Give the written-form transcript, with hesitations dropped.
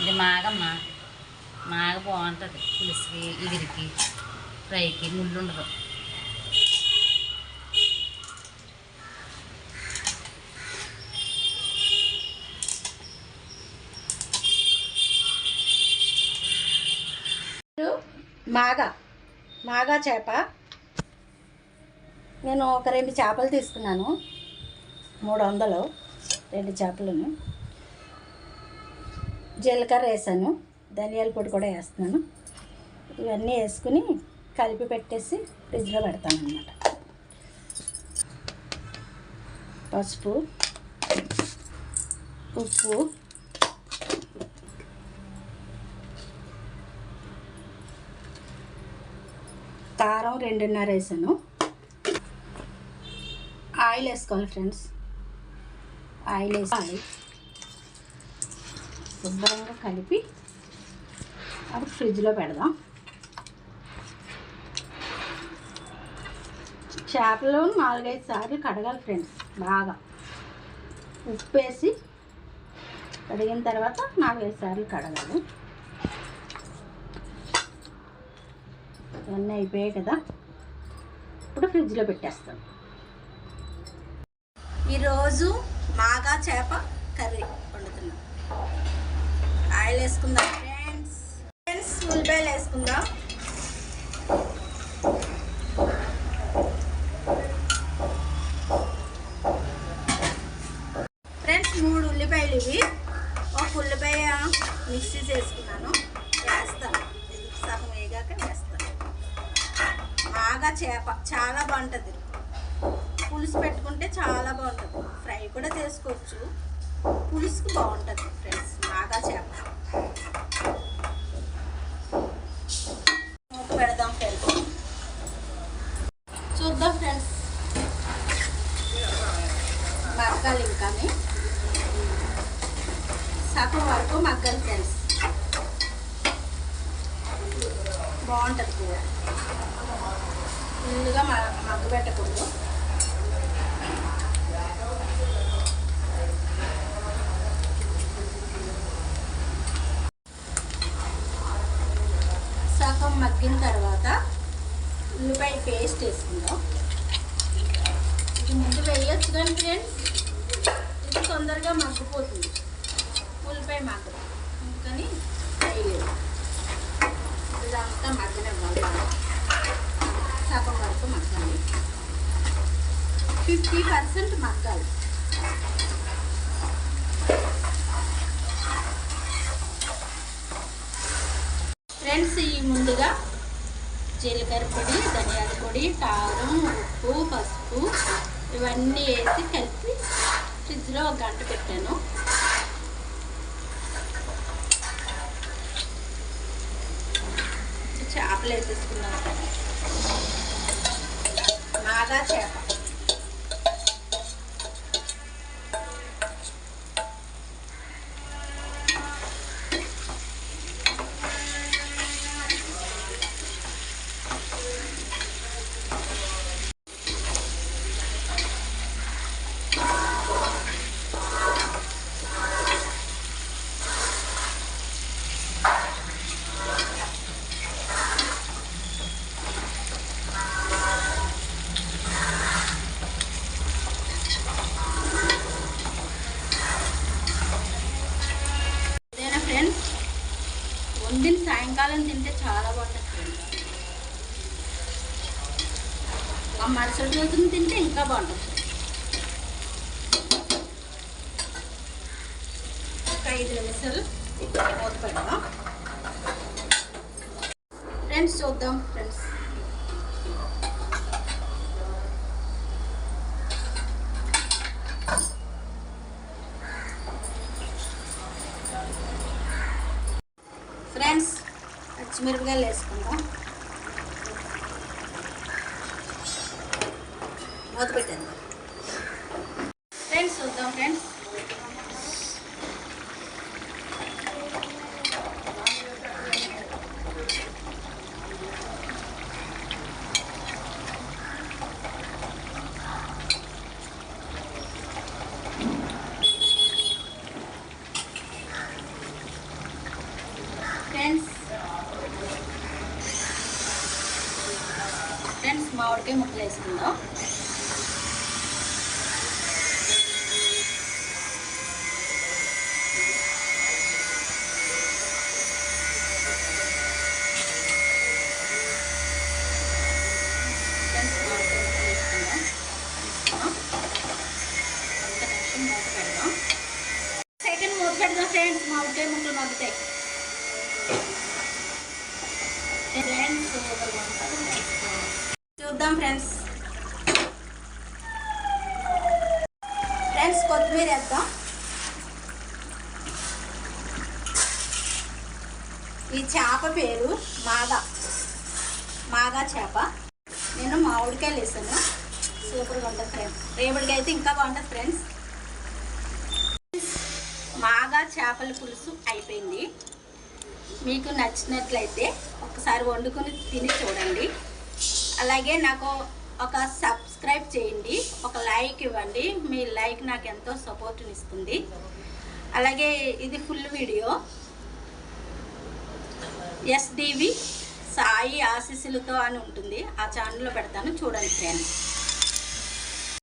ఇది మాగమ్మా, మాగ బాగుంటుంది పులుసుకి, ఇగిరికి, ఫ్రైకి ముళ్ళు ఉండదు. మాగా చేప. నేను ఒక 2 చేపలు తీసుకున్నాను, 300 2 చేపలను. జీలకర్ర వేసాను, ధనియాల పొడి కూడా వేస్తున్నాను. ఇవన్నీ వేసుకుని కలిపి పెట్టేసి ఫ్రిడ్జ్లో పెడతాను అన్నమాట. పసుపు, ఉప్పు, కారం 2.5 వేసాను. ఆయిల్ వేసుకోవాలి ఫ్రెండ్స్. ఆయిల్ వేసి శుభ్రంగా కలిపి అప్పుడు ఫ్రిడ్జ్లో పెడదాం. చేపలు 4-5 సార్లు కడగాలి ఫ్రెండ్స్. బాగా ఉప్పు వేసి కడిగిన తర్వాత 4-5 సార్లు కడగాలి. ఇవన్నీ అయిపోయాయి కదా, ఇప్పుడు ఫ్రిడ్జ్లో పెట్టేస్తాం. ఈరోజు మాగా చేప కర్రీ వండుతున్నాం. ఆయిల్ వేసుకుందాం ఫ్రెండ్స్. ఉల్లిపాయలు వేసుకుందాం. ఫ్రెండ్స్ 3 ఉల్లిపాయలు ఇవి. ఒక ఉల్లిపాయ మిక్సీ చేసుకున్నాను, వేస్తాను. సగం వేగాక వేస్తాను. మాగా చేప చాలా బాగుంటుంది. పులుసు పెట్టుకుంటే చాలా బాగుంటుంది. ఫ్రై కూడా చేసుకోవచ్చు, పులుసుకు బాగుంటుంది ఫ్రెండ్స్ మాగా చేప. పెడదాం ఫ్రెండ్స్, చూద్దాం ఫ్రెండ్స్. మగ్గాలి, ఇంకా సగం వరకు మగ్గాలి ఫ్రెండ్స్. బాగుంటుంది కూర. ముందుగా మగ్గబెట్టకూడదు. సగం మగ్గిన తర్వాత ఉల్లిపాయ పేస్ట్ వేసుకుందాం. ఇది ముందు వేయచ్చు కానీ ఫ్రెండ్స్ ఇది తొందరగా మగ్గిపోతుంది. ఉల్లిపాయ మగ్గదు, అందుకని వేయలేదు. ఇదంతా మగ్గనివ్వాలి. సగం వరకు మగ్గాలి, 50% మగ్గాలి. ఫ్రెండ్స్ ఈ ముందుగా జీలకర్ర పొడి, ధనియాల పొడి, కారం, ఉప్పు, పసుపు ఇవన్నీ వేసి కలిపి ఫ్రిడ్జ్లో 1 గంట పెట్టాను. చేపలు వేసేసుకున్నాను. మాగా చేప. వండిన సాయంకాలం తింటే చాలా బాగుంటుంది. ఆ మరుసటి రోజున తింటే ఇంకా బాగుంటుంది. ఒక 5 నిమిషాలు మూత పెడదాం ఫ్రెండ్స్. చూద్దాం ఫ్రెండ్స్. ఫ్రెండ్స్ పచ్చిమిరపకాయలు వేసుకుందాం. మూత పెట్టేద్దాం ఫ్రెండ్స్. చూద్దాం ఫ్రెండ్స్. మామిడికాయ ముక్కలు వేసుకుందాం. సెకండ్ మూత పెడదాం ఫ్రెండ్స్. మామిడికాయ ముక్కలు మగ్గుతాయి. చూద్దాం ఫ్రెండ్స్. కొత్తిమీర వేద్దాం. ఈ చేప పేరు మాగా చేప. నేను మామిడికాయలు వేసాను. సూపర్గా ఉంటుంది ఫ్రెండ్స్. రేపటికి అయితే ఇంకా బాగుంటుంది ఫ్రెండ్స్. మాగా చేపల పులుసు అయిపోయింది. మీకు నచ్చినట్లయితే ఒకసారి వండుకొని తిని చూడండి. అలాగే నాకు ఒక సబ్స్క్రైబ్ చేయండి, ఒక లైక్ ఇవ్వండి. మీ లైక్ నాకు ఎంతో సపోర్ట్ని ఇస్తుంది. అలాగే ఇది ఫుల్ వీడియో SDV సాయి ఆశీస్సులతో అని ఉంటుంది. ఆ ఛానల్లో పెడతాను, చూడండి ఫ్రెండ్స్.